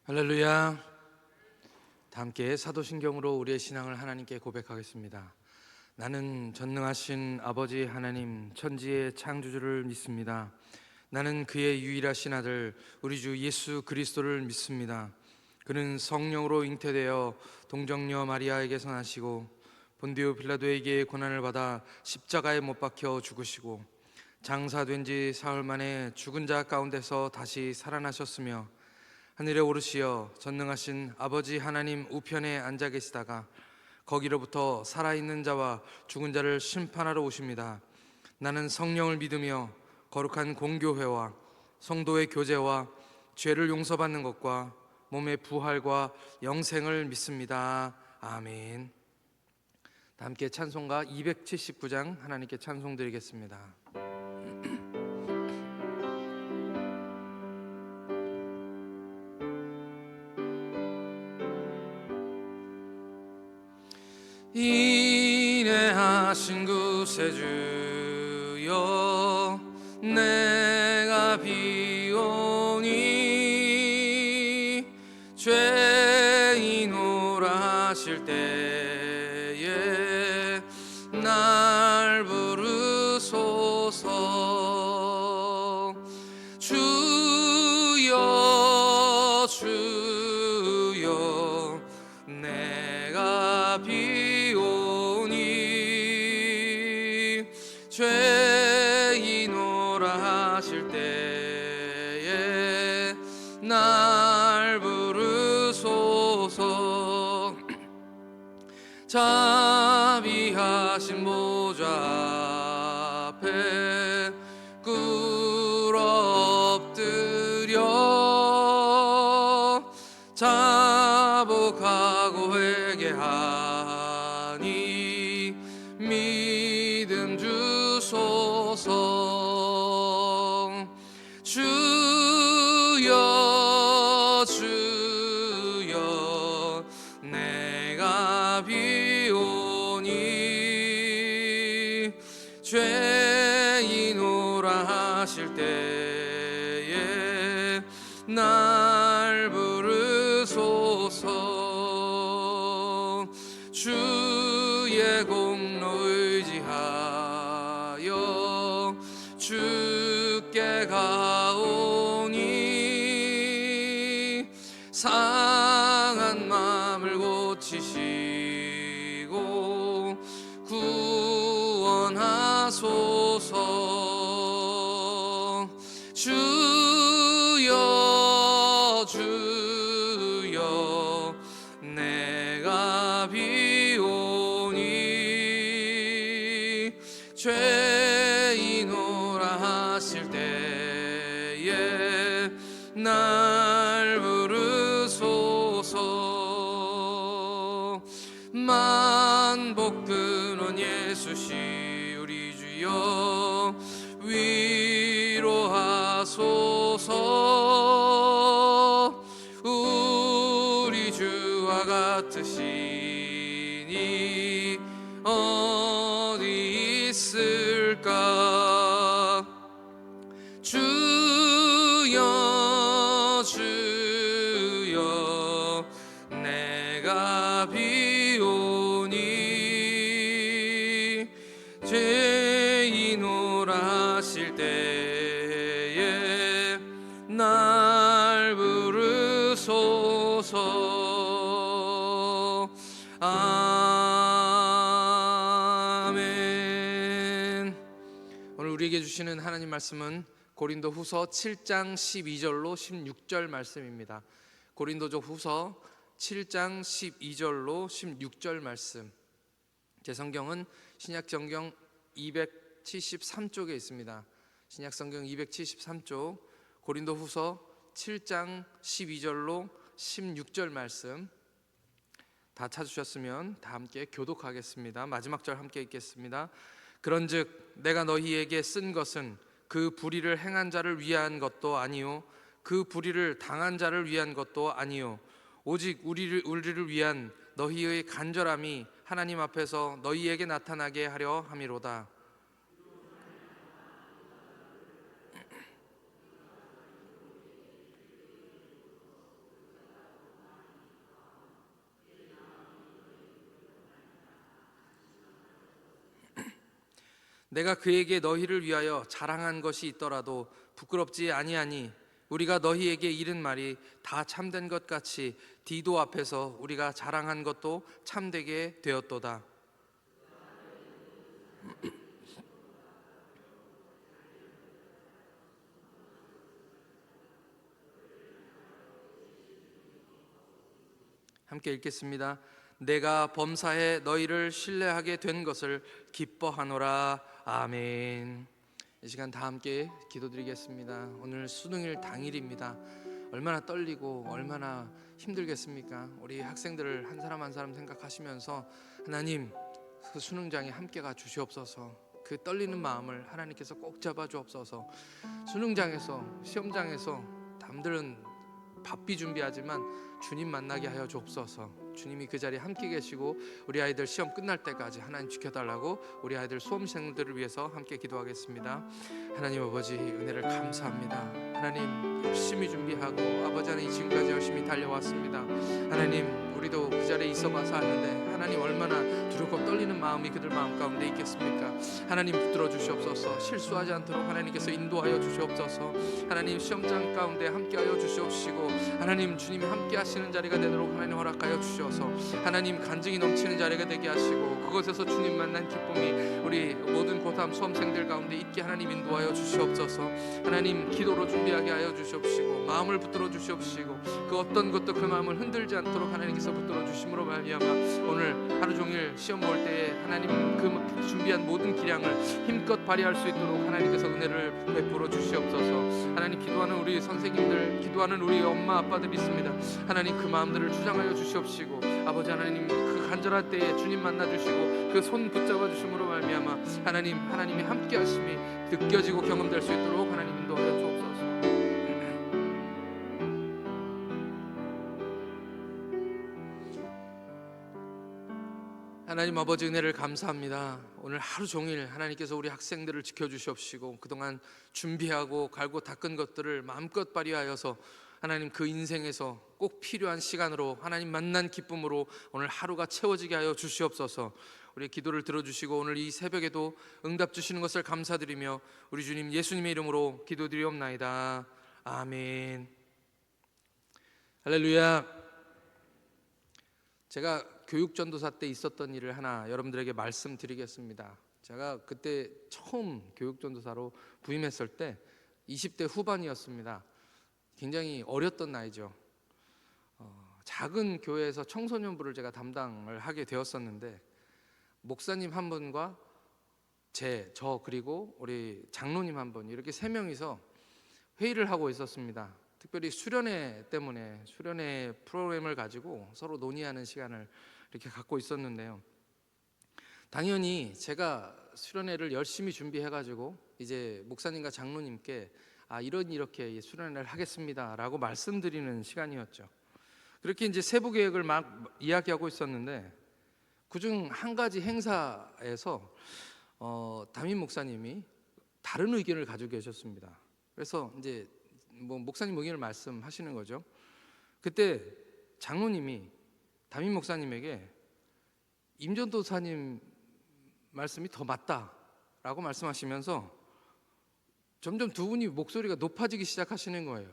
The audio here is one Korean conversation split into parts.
할렐루야. 다 함께 사도신경으로 우리의 신앙을 하나님께 고백하겠습니다. 나는 전능하신 아버지 하나님 천지의 창조주를 믿습니다. 나는 그의 유일하신 아들 우리 주 예수 그리스도를 믿습니다. 그는 성령으로 잉태되어 동정녀 마리아에게서 나시고 본디오 빌라도에게 고난을 받아 십자가에 못 박혀 죽으시고 장사된 지 사흘 만에 죽은 자 가운데서 다시 살아나셨으며 하늘에 오르시어 전능하신 아버지 하나님 우편에 앉아 계시다가 거기로부터 살아있는 자와 죽은 자를 심판하러 오십니다. 나는 성령을 믿으며 거룩한 공교회와 성도의 교제와 죄를 용서받는 것과 몸의 부활과 영생을 믿습니다. 아멘. 다 함께 찬송가 279장 하나님께 찬송 드리겠습니다. 인내하신 구세주여 내가 비오니 죄인오라 하실 때에 날 부르소서. 주여 주여 내가 비오니 죄인오라 하실 때에 날 부르소서. 자비하신 보좌 앞에 꿇어 엎드려 자복하고 회개하니 믿음 주소서. 주여 주여 내가 비오니 죄인오라 하실 때에 날 부르소서. 주의 공로 의지하여 주께 가오니 상한 마음을 고치시고 구원하소서. 주여 주여 내가 비오니 죄인오라 하실 때에 날 부르소서. 만복 근원 예수시 우리 주여 위로하소서. 우리 주와 같으시니 어디 있을까. 주여 주여 내가 비오니 죄인오라 하실 때에 날 부르소서. 아멘. 오늘 우리에게 주시는 하나님 말씀은 고린도 후서 7장 12절로 16절 말씀입니다. 고린도적 후서 7장 12절로 16절 말씀. 제 성경은 신약성경 273쪽에 있습니다. 신약성경 273쪽 고린도 후서 7장 12절로 16절 말씀 다 찾으셨으면 다 함께 교독하겠습니다. 마지막 절 함께 읽겠습니다. 그런즉 내가 너희에게 쓴 것은 그 불의를 행한 자를 위한 것도 아니요 그 불의를 당한 자를 위한 것도 아니요 오직 우리를 위한 너희의 간절함이 하나님 앞에서 너희에게 나타나게 하려 함이로다. 내가 그에게 너희를 위하여 자랑한 것이 있더라도 부끄럽지 아니하니 우리가 너희에게 이른 말이 다 참된 것 같이 디도 앞에서 우리가 자랑한 것도 참되게 되었도다. 함께 읽겠습니다. 내가 범사에 너희를 신뢰하게 된 것을 기뻐하노라. 아멘. 이 시간 다 함께 기도드리겠습니다. 오늘 수능일 당일입니다. 얼마나 떨리고 얼마나 힘들겠습니까? 우리 학생들을 한 사람 한 사람 생각하시면서 하나님, 그 수능장에 함께 가 주시옵소서. 그 떨리는 마음을 하나님께서 꼭 잡아 주옵소서. 수능장에서, 시험장에서 남들은 바삐 준비하지만 주님 만나게 하여 주옵소서. 주님이 그 자리에 함께 계시고 우리 아이들 시험 끝날 때까지 하나님 지켜달라고 우리 아이들 수험생들을 위해서 함께 기도하겠습니다. 하나님 아버지, 은혜를 감사합니다. 하나님, 열심히 준비하고 아버지 하나님 지금까지 열심히 달려왔습니다. 하나님, 우리도 그 자리에 있어봐서 아는데 하나님, 얼마나 두렵고 떨리는 마음이 그들 마음 가운데 있겠습니까? 하나님, 붙들어 주시옵소서. 실수하지 않도록 하나님께서 인도하여 주시옵소서. 하나님, 시험장 가운데 함께하여 주시옵시고 하나님, 주님이 함께 하시는 자리가 되도록 하나님 허락하여 주시옵소서. 하나님, 간증이 넘치는 자리가 되게 하시고 그곳에서 주님 만난 기쁨이 우리 모든 고3 수험생들 가운데 있게 하나님 인도하여 주시옵소서. 하나님, 기도로 준비하게 하여 주시옵시고 마음을 붙들어 주시옵시고 그 어떤 것도 그 마음을 흔들지 않도록 하나님께서 붙들어 주심으로 말미암아 오늘 하루 종일 시험 볼 때에 하나님 그 준비한 모든 기량을 힘껏 발휘할 수 있도록 하나님께서 은혜를 베풀어 주시옵소서. 하나님, 기도하는 우리 선생님들, 기도하는 우리 엄마 아빠들 있습니다. 하나님, 그 마음들을 주장하여 주시옵시고 아버지 하나님, 그 간절할 때에 주님 만나 주시고 그 손 붙잡아 주심으로 말미암아 하나님이 함께 하심이 느껴지고 경험될 수 있도록 하나님 인도하여 주옵소서. 하나님 아버지, 은혜를 감사합니다. 오늘 하루 종일 하나님께서 우리 학생들을 지켜주시옵시고 그동안 준비하고 갈고 닦은 것들을 마음껏 발휘하여서 하나님 그 인생에서 꼭 필요한 시간으로 하나님 만난 기쁨으로 오늘 하루가 채워지게 하여 주시옵소서. 우리의 기도를 들어주시고 오늘 이 새벽에도 응답 주시는 것을 감사드리며 우리 주님 예수님의 이름으로 기도드리옵나이다. 아멘. 할렐루야. 제가 교육전도사 때 있었던 일을 하나 여러분들에게 말씀드리겠습니다. 제가 그때 처음 교육전도사로 부임했을 때 20대 후반이었습니다. 굉장히 어렸던 나이죠. 작은 교회에서 청소년부를 제가 담당을 하게 되었었는데 목사님 한 분과 저 그리고 우리 장로님 한 분, 이렇게 세 명이서 회의를 하고 있었습니다. 특별히 수련회 때문에 수련회 프로그램을 가지고 서로 논의하는 시간을 이렇게 갖고 있었는데요. 당연히 제가 수련회를 열심히 준비해가지고 이제 목사님과 장로님께 이렇게 수련회를 하겠습니다라고 말씀드리는 시간이었죠. 그렇게 이제 세부 계획을 막 이야기하고 있었는데 그중 한 가지 행사에서 담임 목사님이 다른 의견을 가지고 계셨습니다. 그래서 이제 목사님 의견을 말씀하시는 거죠. 그때 장로님이 담임 목사님에게 임전도사님 말씀이 더 맞다라고 말씀하시면서 점점 두 분이 목소리가 높아지기 시작하시는 거예요.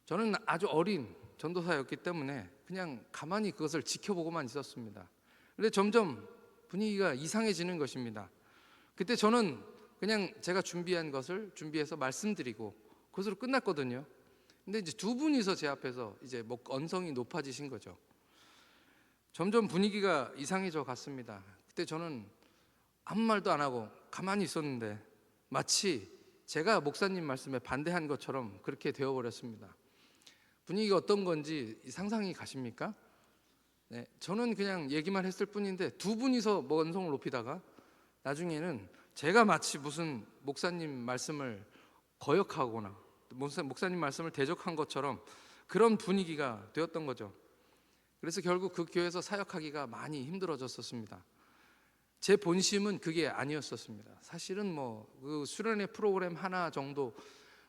저는 아주 어린 전도사였기 때문에 그냥 가만히 그것을 지켜보고만 있었습니다. 그런데 점점 분위기가 이상해지는 것입니다. 그때 저는 그냥 제가 준비한 것을 준비해서 말씀드리고 그것으로 끝났거든요. 근데 이제 두 분이서 제 앞에서 이제 언성이 높아지신 거죠. 점점 분위기가 이상해져 갔습니다. 그때 저는 아무 말도 안 하고 가만히 있었는데 마치 제가 목사님 말씀에 반대한 것처럼 그렇게 되어버렸습니다. 분위기가 어떤 건지 상상이 가십니까? 네, 저는 그냥 얘기만 했을 뿐인데 두 분이서 언성을 높이다가 나중에는 제가 마치 무슨 목사님 말씀을 거역하거나 목사님 말씀을 대적한 것처럼 그런 분위기가 되었던 거죠. 그래서 결국 그 교회에서 사역하기가 많이 힘들어졌었습니다. 제 본심은 그게 아니었었습니다. 사실은 그 수련회 프로그램 하나 정도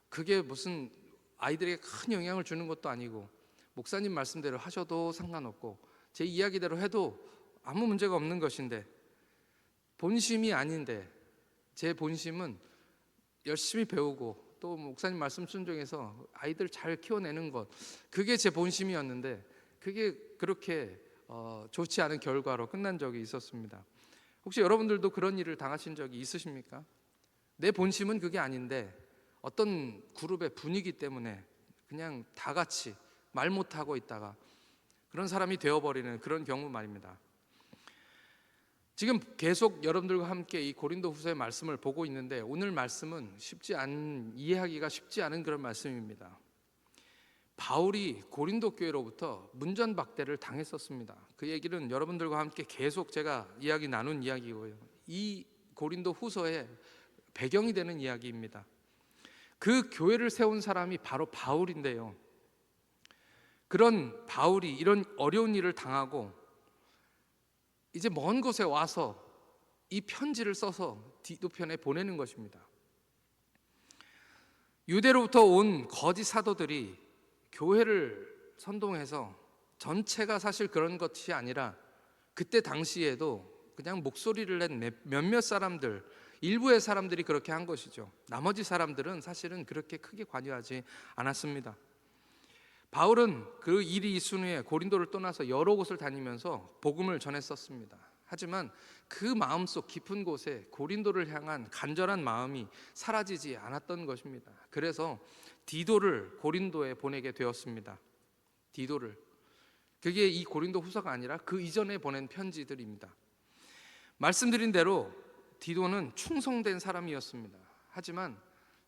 그게 무슨 아이들에게 큰 영향을 주는 것도 아니고 목사님 말씀대로 하셔도 상관없고 제 이야기대로 해도 아무 문제가 없는 것인데 본심이 아닌데 제 본심은 열심히 배우고 또 목사님 말씀 순종해서 아이들 잘 키워내는 것, 그게 제 본심이었는데 그게 그렇게 좋지 않은 결과로 끝난 적이 있었습니다. 혹시 여러분들도 그런 일을 당하신 적이 있으십니까? 내 본심은 그게 아닌데 어떤 그룹의 분위기 때문에 그냥 다 같이 말 못하고 있다가 그런 사람이 되어버리는 그런 경우 말입니다. 지금 계속 여러분들과 함께 이 고린도후서의 말씀을 보고 있는데 오늘 말씀은 이해하기가 쉽지 않은 그런 말씀입니다. 바울이 고린도 교회로부터 문전박대를 당했었습니다. 그 얘기는 여러분들과 함께 계속 제가 이야기 나눈 이야기고요. 이 고린도 후서의 배경이 되는 이야기입니다. 그 교회를 세운 사람이 바로 바울인데요. 그런 바울이 이런 어려운 일을 당하고 이제 먼 곳에 와서 이 편지를 써서 디도편에 보내는 것입니다. 유대로부터 온 거짓 사도들이 교회를 선동해서, 전체가 사실 그런 것이 아니라 그때 당시에도 그냥 목소리를 낸 몇몇 사람들, 일부의 사람들이 그렇게 한 것이죠. 나머지 사람들은 사실은 그렇게 크게 관여하지 않았습니다. 바울은 그 일이 있은 후에 고린도를 떠나서 여러 곳을 다니면서 복음을 전했었습니다. 하지만 그 마음속 깊은 곳에 고린도를 향한 간절한 마음이 사라지지 않았던 것입니다. 그래서 디도를 고린도에 보내게 되었습니다. 디도를. 그게 이 고린도 후서가 아니라 그 이전에 보낸 편지들입니다. 말씀드린 대로 디도는 충성된 사람이었습니다. 하지만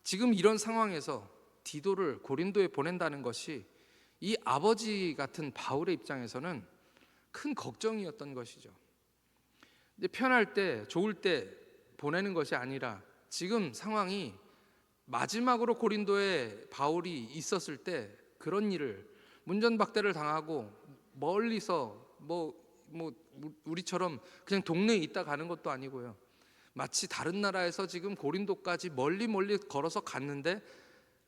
지금 이런 상황에서 디도를 고린도에 보낸다는 것이 이 아버지 같은 바울의 입장에서는 큰 걱정이었던 것이죠. 근데 편할 때, 좋을 때 보내는 것이 아니라 지금 상황이 마지막으로 고린도에 바울이 있었을 때 그런 일을 문전박대를 당하고 멀리서 우리처럼 그냥 동네에 있다 가는 것도 아니고요. 마치 다른 나라에서 지금 고린도까지 멀리 걸어서 갔는데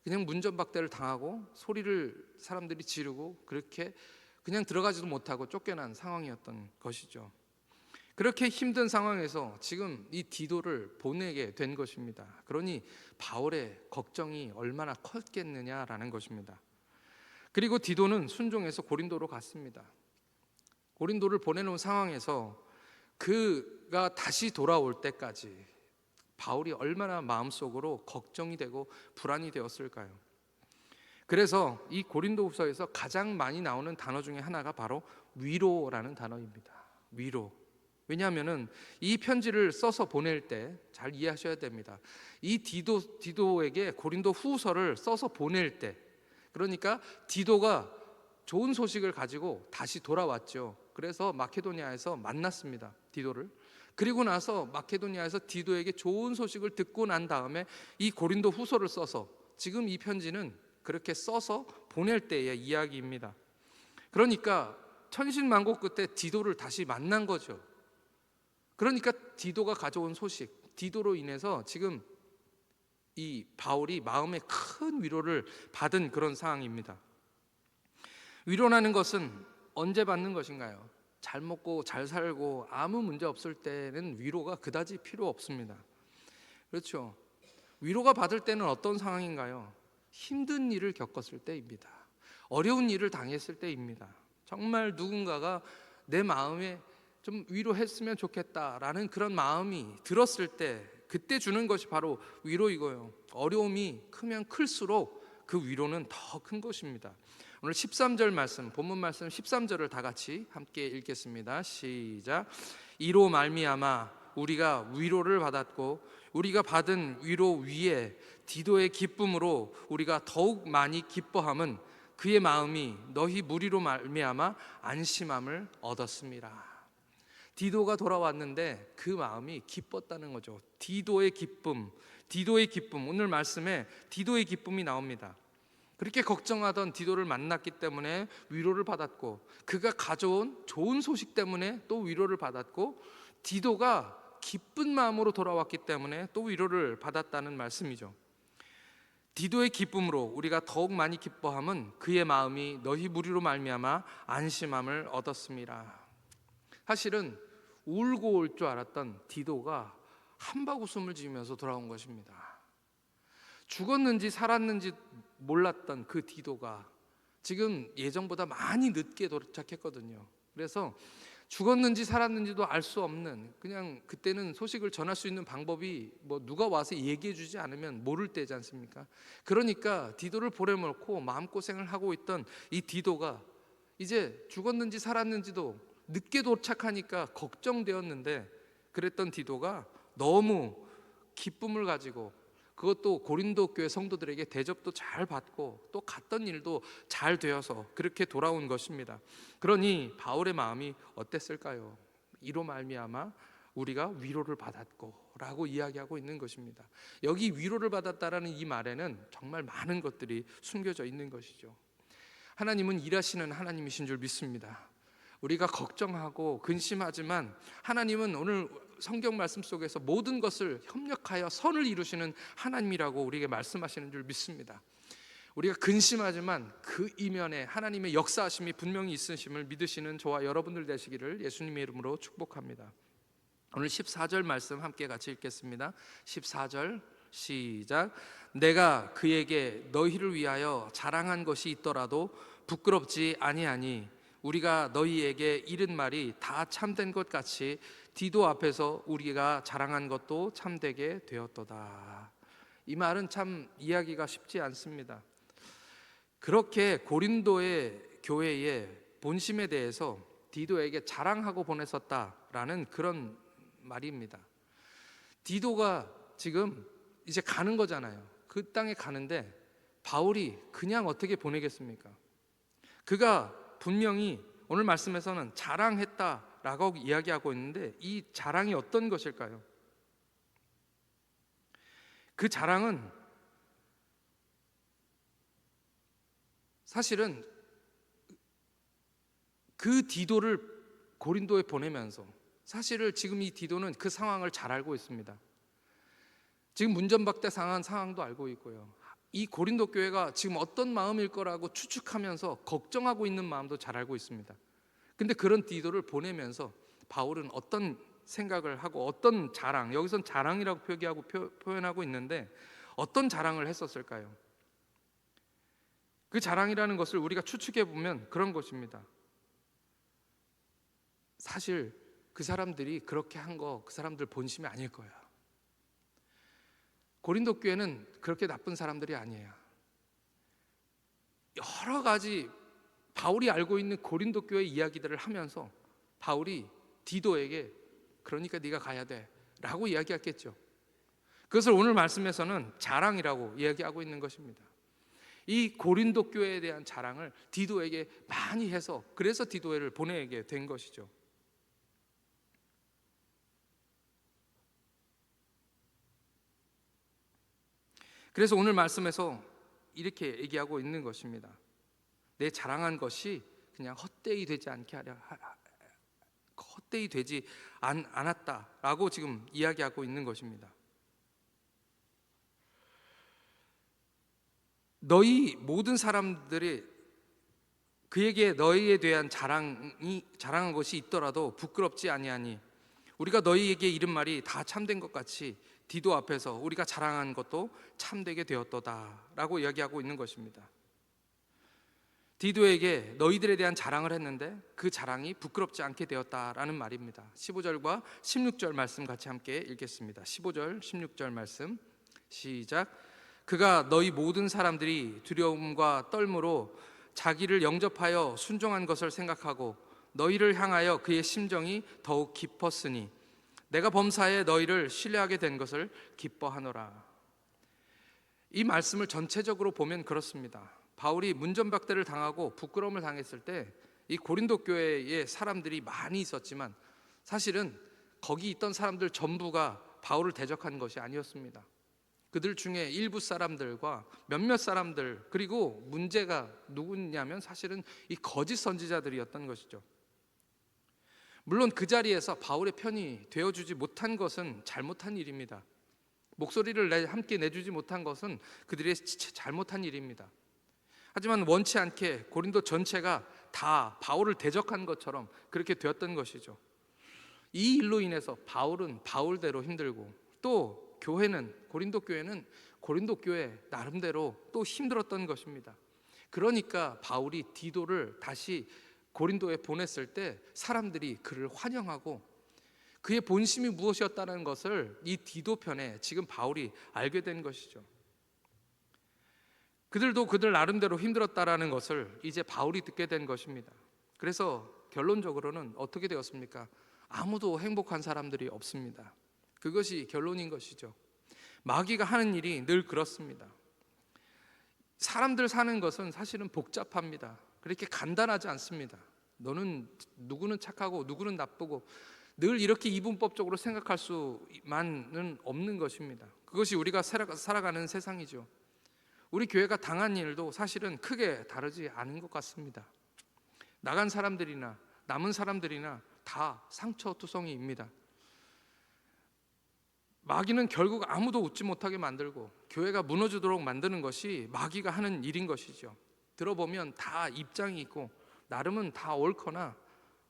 그냥 문전박대를 당하고 소리를 사람들이 지르고 그렇게 그냥 들어가지도 못하고 쫓겨난 상황이었던 것이죠. 그렇게 힘든 상황에서 지금 이 디도를 보내게 된 것입니다. 그러니 바울의 걱정이 얼마나 컸겠느냐라는 것입니다. 그리고 디도는 순종해서 고린도로 갔습니다. 고린도를 보내놓은 상황에서 그가 다시 돌아올 때까지 바울이 얼마나 마음속으로 걱정이 되고 불안이 되었을까요? 그래서 이 고린도후서에서 가장 많이 나오는 단어 중에 하나가 바로 위로라는 단어입니다. 위로. 왜냐하면 이 편지를 써서 보낼 때 잘 이해하셔야 됩니다. 이 디도에게 고린도 후서를 써서 보낼 때, 그러니까 디도가 좋은 소식을 가지고 다시 돌아왔죠. 그래서 마케도니아에서 만났습니다. 디도를. 그리고 나서 마케도니아에서 디도에게 좋은 소식을 듣고 난 다음에 이 고린도 후서를 써서, 지금 이 편지는 그렇게 써서 보낼 때의 이야기입니다. 그러니까 천신만고 끝에 디도를 다시 만난 거죠. 그러니까 디도가 가져온 소식, 디도로 인해서 지금 이 바울이 마음에 큰 위로를 받은 그런 상황입니다. 위로라는 것은 언제 받는 것인가요? 잘 먹고 잘 살고 아무 문제 없을 때는 위로가 그다지 필요 없습니다. 그렇죠? 위로가 받을 때는 어떤 상황인가요? 힘든 일을 겪었을 때입니다. 어려운 일을 당했을 때입니다. 정말 누군가가 내 마음에 좀 위로했으면 좋겠다라는 그런 마음이 들었을 때, 그때 주는 것이 바로 위로이고요. 어려움이 크면 클수록 그 위로는 더 큰 것입니다. 오늘 13절 말씀, 본문 말씀 13절을 다 같이 함께 읽겠습니다. 시작. 이로 말미암아 우리가 위로를 받았고 우리가 받은 위로 위에 디도의 기쁨으로 우리가 더욱 많이 기뻐함은 그의 마음이 너희 무리로 말미암아 안심함을 얻었습니다. 디도가 돌아왔는데 그 마음이 기뻤다는 거죠. 디도의 기쁨, 오늘 말씀에 디도의 기쁨이 나옵니다. 그렇게 걱정하던 디도를 만났기 때문에 위로를 받았고, 그가 가져온 좋은 소식 때문에 또 위로를 받았고, 디도가 기쁜 마음으로 돌아왔기 때문에 또 위로를 받았다는 말씀이죠. 디도의 기쁨으로 우리가 더욱 많이 기뻐함은 그의 마음이 너희 무리로 말미암아 안심함을 얻었습니다. 사실은 울고 올 줄 알았던 디도가 한바구음을 지으면서 돌아온 것입니다. 죽었는지 살았는지 몰랐던 그 디도가 지금 예정보다 많이 늦게 도착했거든요. 그래서 죽었는지 살았는지도 알 수 없는, 그냥 그때는 소식을 전할 수 있는 방법이 뭐 누가 와서 얘기해 주지 않으면 모를 때지 않습니까? 그러니까 디도를 보내놓고 마음고생을 하고 있던 이 디도가 이제 죽었는지 살았는지도 늦게 도착하니까 걱정되었는데, 그랬던 디도가 너무 기쁨을 가지고, 그것도 고린도 교회 성도들에게 대접도 잘 받고 또 갔던 일도 잘 되어서 그렇게 돌아온 것입니다. 그러니 바울의 마음이 어땠을까요? 이로 말미암아 우리가 위로를 받았고 라고 이야기하고 있는 것입니다. 여기 위로를 받았다라는 이 말에는 정말 많은 것들이 숨겨져 있는 것이죠. 하나님은 일하시는 하나님이신 줄 믿습니다. 우리가 걱정하고 근심하지만 하나님은 오늘 성경 말씀 속에서 모든 것을 협력하여 선을 이루시는 하나님이라고 우리에게 말씀하시는 줄 믿습니다. 우리가 근심하지만 그 이면에 하나님의 역사하심이 분명히 있으심을 믿으시는 저와 여러분들 되시기를 예수님의 이름으로 축복합니다. 오늘 14절 말씀 함께 같이 읽겠습니다. 14절 시작. 내가 그에게 너희를 위하여 자랑한 것이 있더라도 부끄럽지 아니하니 우리가 너희에게 이른 말이 다 참된 것 같이 디도 앞에서 우리가 자랑한 것도 참되게 되었도다. 이 말은 참 이야기가 쉽지 않습니다. 그렇게 고린도의 교회의 본심에 대해서 디도에게 자랑하고 보냈었다라는 그런 말입니다. 디도가 지금 이제 가는 거잖아요. 그 땅에 가는데 바울이 그냥 어떻게 보내겠습니까? 그가 분명히 오늘 말씀에서는 자랑했다라고 이야기하고 있는데, 이 자랑이 어떤 것일까요? 그 자랑은 사실은 그 디도를 고린도에 보내면서, 사실은 지금 이 디도는 그 상황을 잘 알고 있습니다. 지금 문전박대 상한 상황도 알고 있고요. 이 고린도 교회가 지금 어떤 마음일 거라고 추측하면서 걱정하고 있는 마음도 잘 알고 있습니다. 근데 그런 디도를 보내면서 바울은 어떤 생각을 하고 어떤 자랑, 여기선 자랑이라고 표현하고 있는데 어떤 자랑을 했었을까요? 그 자랑이라는 것을 우리가 추측해 보면 그런 것입니다. 사실 그 사람들이 그렇게 한 거 그 사람들 본심이 아닐 거예요. 고린도 교회는 그렇게 나쁜 사람들이 아니에요. 여러 가지 바울이 알고 있는 고린도 교회 이야기들을 하면서 바울이 디도에게 그러니까 네가 가야 돼 라고 이야기했겠죠. 그것을 오늘 말씀에서는 자랑이라고 이야기하고 있는 것입니다. 이 고린도 교회에 대한 자랑을 디도에게 많이 해서 그래서 디도를 보내게 된 것이죠. 그래서 오늘 말씀에서 이렇게 얘기하고 있는 것입니다. 내 자랑한 것이 그냥 헛되이 되지 않게 하려, 헛되이 되지 않았다라고 지금 이야기하고 있는 것입니다. 너희 모든 사람들이 그에게 너희에 대한 자랑한 것이 있더라도 부끄럽지 아니하니 우리가 너희에게 이른 말이 다 참된 것 같이 디도 앞에서 우리가 자랑한 것도 참되게 되었도다라고 이야기하고 있는 것입니다. 디도에게 너희들에 대한 자랑을 했는데 그 자랑이 부끄럽지 않게 되었다라는 말입니다. 15절과 16절 말씀 같이 함께 읽겠습니다. 15절 16절 말씀 시작. 그가 너희 모든 사람들이 두려움과 떨므로 자기를 영접하여 순종한 것을 생각하고 너희를 향하여 그의 심정이 더욱 깊었으니 내가 범사에 너희를 신뢰하게 된 것을 기뻐하노라. 이 말씀을 전체적으로 보면 그렇습니다. 바울이 문전박대를 당하고 부끄러움을 당했을 때 이 고린도 교회에 사람들이 많이 있었지만 사실은 거기 있던 사람들 전부가 바울을 대적한 것이 아니었습니다. 그들 중에 일부 사람들과 몇몇 사람들, 그리고 문제가 누구냐면 사실은 이 거짓 선지자들이었던 것이죠. 물론 그 자리에서 바울의 편이 되어주지 못한 것은 잘못한 일입니다. 목소리를 함께 내주지 못한 것은 그들의 잘못한 일입니다. 하지만 원치 않게 고린도 전체가 다 바울을 대적한 것처럼 그렇게 되었던 것이죠. 이 일로 인해서 바울은 바울대로 힘들고 또 고린도 교회는 고린도 교회 나름대로 또 힘들었던 것입니다. 그러니까 바울이 디도를 다시 고린도에 보냈을 때 사람들이 그를 환영하고 그의 본심이 무엇이었다는 것을 이 디도 편에 지금 바울이 알게 된 것이죠. 그들도 그들 나름대로 힘들었다라는 것을 이제 바울이 듣게 된 것입니다. 그래서 결론적으로는 어떻게 되었습니까? 아무도 행복한 사람들이 없습니다. 그것이 결론인 것이죠. 마귀가 하는 일이 늘 그렇습니다. 사람들 사는 것은 사실은 복잡합니다. 그렇게 간단하지 않습니다. 누구는 착하고 누구는 나쁘고 늘 이렇게 이분법적으로 생각할 수만은 없는 것입니다. 그것이 우리가 살아가는 세상이죠. 우리 교회가 당한 일도 사실은 크게 다르지 않은 것 같습니다. 나간 사람들이나 남은 사람들이나 다 상처투성이입니다. 마귀는 결국 아무도 웃지 못하게 만들고 교회가 무너지도록 만드는 것이 마귀가 하는 일인 것이죠. 들어보면 다 입장이 있고 나름은 다 옳거나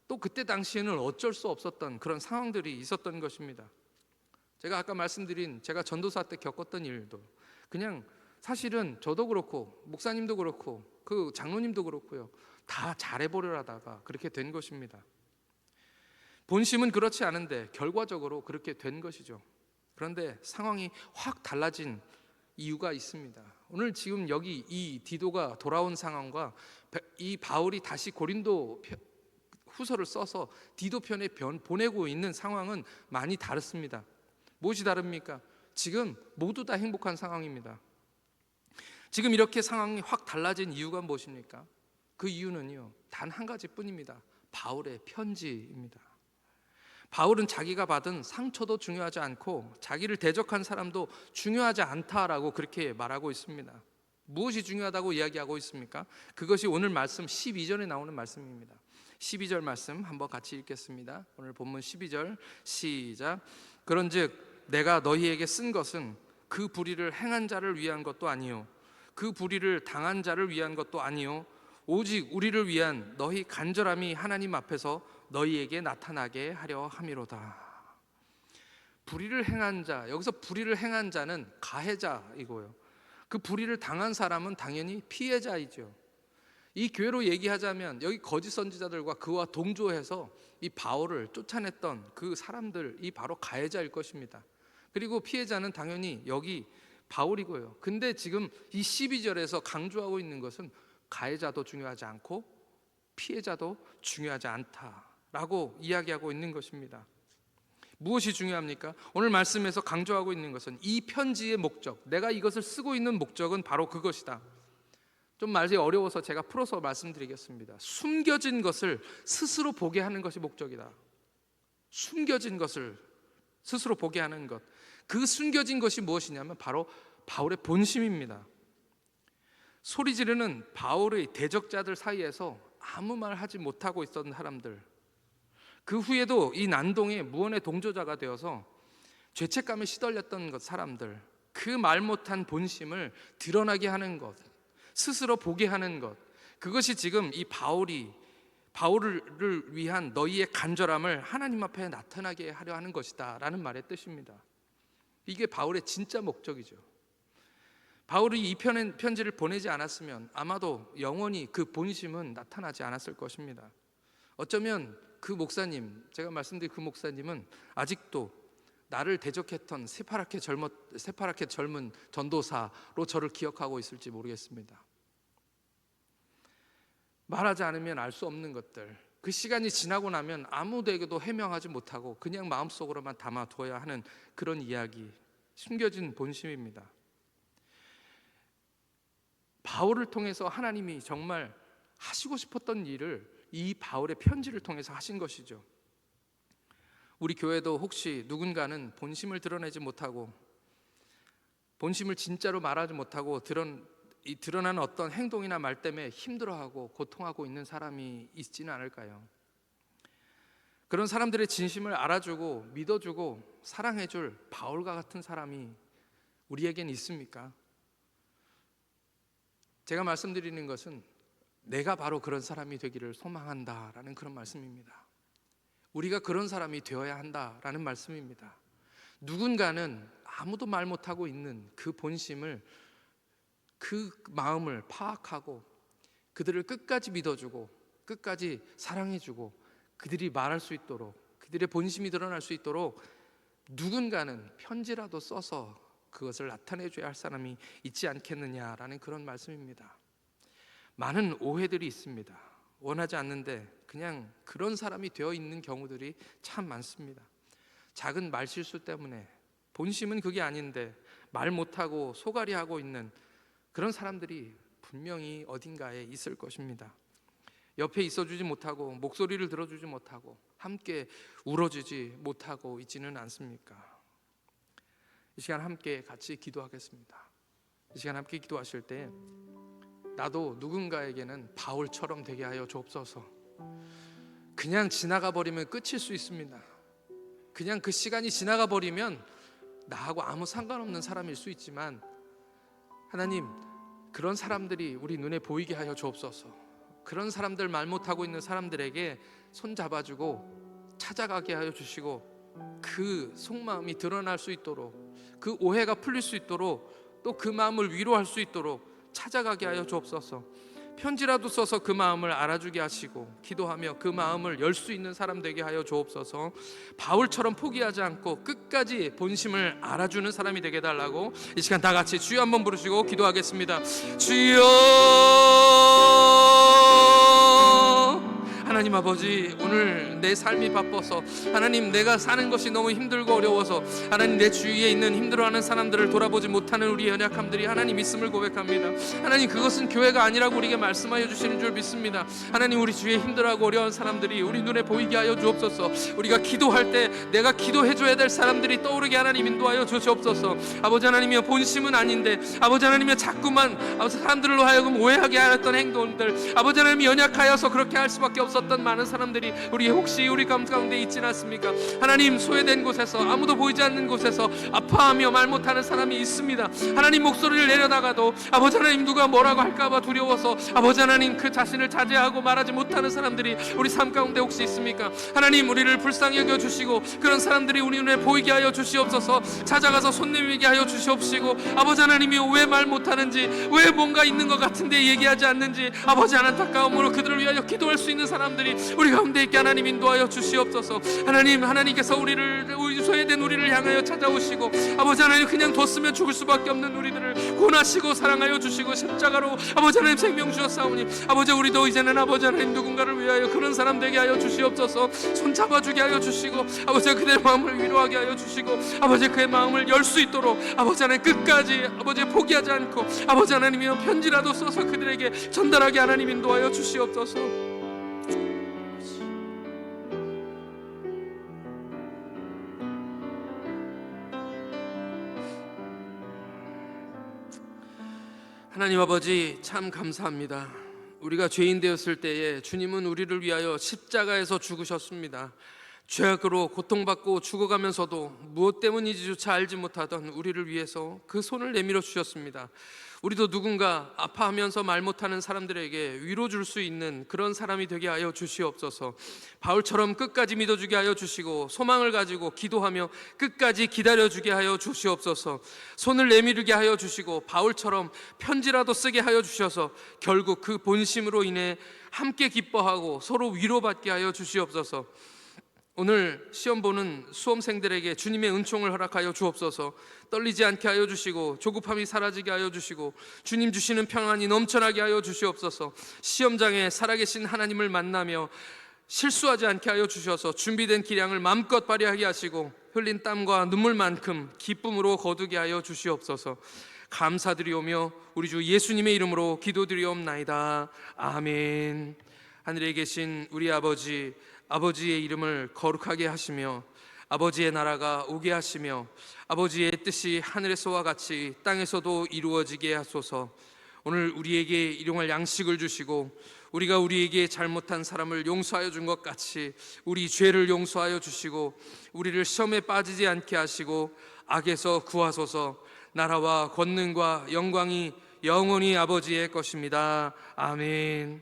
또 그때 당시에는 어쩔 수 없었던 그런 상황들이 있었던 것입니다. 제가 아까 말씀드린 제가 전도사 때 겪었던 일도 그냥 사실은 저도 그렇고 목사님도 그렇고 그 장로님도 그렇고요, 다 잘해보려 하다가 그렇게 된 것입니다. 본심은 그렇지 않은데 결과적으로 그렇게 된 것이죠. 그런데 상황이 확 달라진 이유가 있습니다. 오늘 지금 여기 이 디도가 돌아온 상황과 이 바울이 다시 고린도 후서를 써서 디도 편에 보내고 있는 상황은 많이 다릅니다. 무엇이 다릅니까? 지금 모두 다 행복한 상황입니다. 지금 이렇게 상황이 확 달라진 이유가 무엇입니까? 그 이유는요, 단 한 가지뿐입니다. 바울의 편지입니다. 바울은 자기가 받은 상처도 중요하지 않고 자기를 대적한 사람도 중요하지 않다라고 그렇게 말하고 있습니다. 무엇이 중요하다고 이야기하고 있습니까? 그것이 오늘 말씀 12절에 나오는 말씀입니다. 12절 말씀 한번 같이 읽겠습니다. 오늘 본문 12절 시작. 그런즉 내가 너희에게 쓴 것은 그 불의를 행한 자를 위한 것도 아니요 그 불의를 당한 자를 위한 것도 아니요 오직 우리를 위한 너희 간절함이 하나님 앞에서 너희에게 나타나게 하려 함이로다. 불의를 행한 자, 여기서 불의를 행한 자는 가해자이고요, 그 불의를 당한 사람은 당연히 피해자이죠. 이 교회로 얘기하자면 여기 거짓 선지자들과 그와 동조해서 이 바울을 쫓아냈던 그 사람들이 바로 가해자일 것입니다. 그리고 피해자는 당연히 여기 바울이고요. 근데 지금 이 12절에서 강조하고 있는 것은 가해자도 중요하지 않고 피해자도 중요하지 않다라고 이야기하고 있는 것입니다. 무엇이 중요합니까? 오늘 말씀에서 강조하고 있는 것은 이 편지의 목적, 내가 이것을 쓰고 있는 목적은 바로 그것이다. 좀 말이 어려워서 제가 풀어서 말씀드리겠습니다. 숨겨진 것을 스스로 보게 하는 것이 목적이다. 숨겨진 것을 스스로 보게 하는 것, 그 숨겨진 것이 무엇이냐면 바로 바울의 본심입니다. 소리 지르는 바울의 대적자들 사이에서 아무 말 하지 못하고 있었던 사람들, 그 후에도 이 난동의 무언의 동조자가 되어서 죄책감에 시달렸던 사람들, 그 말 못한 본심을 드러나게 하는 것, 스스로 보게 하는 것, 그것이 지금 이 바울을 위한 너희의 간절함을 하나님 앞에 나타나게 하려 하는 것이다 라는 말의 뜻입니다. 이게 바울의 진짜 목적이죠. 바울이 이 편지를 보내지 않았으면 아마도 영원히 그 본심은 나타나지 않았을 것입니다. 어쩌면 그 목사님, 제가 말씀드린 그 목사님은 아직도 나를 대적했던 새파랗게 젊은 전도사로 저를 기억하고 있을지 모르겠습니다. 말하지 않으면 알 수 없는 것들, 그 시간이 지나고 나면 아무데게도 해명하지 못하고 그냥 마음속으로만 담아둬야 하는 그런 이야기, 숨겨진 본심입니다. 바울을 통해서 하나님이 정말 하시고 싶었던 일을 이 바울의 편지를 통해서 하신 것이죠. 우리 교회도 혹시 누군가는 본심을 드러내지 못하고 본심을 진짜로 말하지 못하고 드러나는 어떤 행동이나 말 때문에 힘들어하고 고통하고 있는 사람이 있지는 않을까요? 그런 사람들의 진심을 알아주고 믿어주고 사랑해줄 바울과 같은 사람이 우리에겐 있습니까? 제가 말씀드리는 것은 내가 바로 그런 사람이 되기를 소망한다라는 그런 말씀입니다. 우리가 그런 사람이 되어야 한다라는 말씀입니다. 누군가는 아무도 말 못하고 있는 그 본심을, 그 마음을 파악하고 그들을 끝까지 믿어주고 끝까지 사랑해주고 그들이 말할 수 있도록, 그들의 본심이 드러날 수 있도록 누군가는 편지라도 써서 그것을 나타내줘야 할 사람이 있지 않겠느냐라는 그런 말씀입니다. 많은 오해들이 있습니다. 원하지 않는데 그냥 그런 사람이 되어 있는 경우들이 참 많습니다. 작은 말실수 때문에, 본심은 그게 아닌데 말 못하고 소갈이하고 있는 그런 사람들이 분명히 어딘가에 있을 것입니다. 옆에 있어주지 못하고 목소리를 들어주지 못하고 함께 울어주지 못하고 있지는 않습니까? 이 시간 함께 같이 기도하겠습니다. 이 시간 함께 기도하실 때 나도 누군가에게는 바울처럼 되게 하여 주옵소서. 그냥 지나가 버리면 끝일 수 있습니다. 그냥 그 시간이 지나가 버리면 나하고 아무 상관없는 사람일 수 있지만, 하나님, 그런 사람들이 우리 눈에 보이게 하여 주옵소서. 그런 사람들, 말 못하고 있는 사람들에게 손 잡아주고 찾아가게 하여 주시고 그 속마음이 드러날 수 있도록, 그 오해가 풀릴 수 있도록, 또 그 마음을 위로할 수 있도록 찾아가게 하여 주옵소서. 편지라도 써서 그 마음을 알아주게 하시고 기도하며 그 마음을 열 수 있는 사람 되게 하여 주옵소서. 바울처럼 포기하지 않고 끝까지 본심을 알아주는 사람이 되게 달라고 이 시간 다 같이 주여 한번 부르시고 기도하겠습니다. 주여, 하나님 아버지, 오늘 내 삶이 바빠서, 하나님, 내가 사는 것이 너무 힘들고 어려워서 하나님, 내 주위에 있는 힘들어하는 사람들을 돌아보지 못하는 우리 연약함들이 하나님 있음을 고백합니다. 하나님, 그것은 교회가 아니라고 우리에게 말씀하여 주시는 줄 믿습니다. 하나님, 우리 주위에 힘들어하고 어려운 사람들이 우리 눈에 보이게 하여 주옵소서. 우리가 기도할 때 내가 기도해줘야 될 사람들이 떠오르게 하나님 인도하여 주시옵소서. 아버지 하나님이여, 본심은 아닌데 아버지 하나님이여, 자꾸만 사람들로 하여금 오해하게 하였던 행동들, 아버지 하나님이 연약하여서 그렇게 할 수밖에 없었던 많은 사람들이 우리 혹시 우리 가운데 있지 않습니까? 하나님, 소외된 곳에서, 아무도 보이지 않는 곳에서 아파하며 말 못하는 사람이 있습니다. 하나님, 목소리를 내려다가도 아버지 하나님, 누가 뭐라고 할까봐 두려워서 아버지 하나님, 그 자신을 자제하고 말하지 못하는 사람들이 우리 삶 가운데 혹시 있습니까? 하나님, 우리를 불쌍히 여겨주시고 그런 사람들이 우리 눈에 보이게 하여 주시옵소서. 찾아가서 손 내밀게 하여 주시옵시고, 아버지 하나님이 왜 말 못하는지, 왜 뭔가 있는 것 같은데 얘기하지 않는지 아버지, 안타까움으로 그들을 위하여 기도할 수 있는 사람들이 우리 가운데 있게 하나님 인도하여 주시옵소서. 하나님, 하나님께서 우리 소외된 우리를 향하여 찾아오시고 아버지 하나님, 그냥 뒀으면 죽을 수밖에 없는 우리들을 구원하시고 사랑하여 주시고 십자가로 아버지 하나님 생명 주셨사오니 아버지, 우리도 이제는 아버지 하나님 누군가를 위하여 그런 사람 되게 하여 주시옵소서. 손 잡아주게 하여 주시고 아버지, 그들의 마음을 위로하게 하여 주시고 아버지, 그의 마음을 열 수 있도록 아버지 하나님, 끝까지 아버지 포기하지 않고 아버지 하나님이여, 편지라도 써서 그들에게 전달하게 하나님 인도하여 주시옵소서. 하나님 아버지, 참 감사합니다. 우리가 죄인 되었을 때에 주님은 우리를 위하여 십자가에서 죽으셨습니다. 죄악으로 고통받고 죽어가면서도 무엇 때문인지조차 알지 못하던 우리를 위해서 그 손을 내밀어 주셨습니다. 우리도 누군가 아파하면서 말 못하는 사람들에게 위로 줄 수 있는 그런 사람이 되게 하여 주시옵소서. 바울처럼 끝까지 믿어주게 하여 주시고 소망을 가지고 기도하며 끝까지 기다려주게 하여 주시옵소서. 손을 내밀게 하여 주시고 바울처럼 편지라도 쓰게 하여 주셔서 결국 그 본심으로 인해 함께 기뻐하고 서로 위로받게 하여 주시옵소서. 오늘 시험 보는 수험생들에게 주님의 은총을 허락하여 주옵소서. 떨리지 않게 하여 주시고 조급함이 사라지게 하여 주시고 주님 주시는 평안이 넘쳐나게 하여 주시옵소서. 시험장에 살아계신 하나님을 만나며 실수하지 않게 하여 주셔서 준비된 기량을 마음껏 발휘하게 하시고 흘린 땀과 눈물만큼 기쁨으로 거두게 하여 주시옵소서. 감사드리오며 우리 주 예수님의 이름으로 기도드리옵나이다. 아멘. 하늘에 계신 우리 아버지, 아버지의 이름을 거룩하게 하시며 아버지의 나라가 오게 하시며 아버지의 뜻이 하늘에서와 같이 땅에서도 이루어지게 하소서. 오늘 우리에게 일용할 양식을 주시고 우리가 우리에게 잘못한 사람을 용서하여 준 것 같이 우리 죄를 용서하여 주시고 우리를 시험에 빠지지 않게 하시고 악에서 구하소서. 나라와 권능과 영광이 영원히 아버지의 것입니다. 아멘.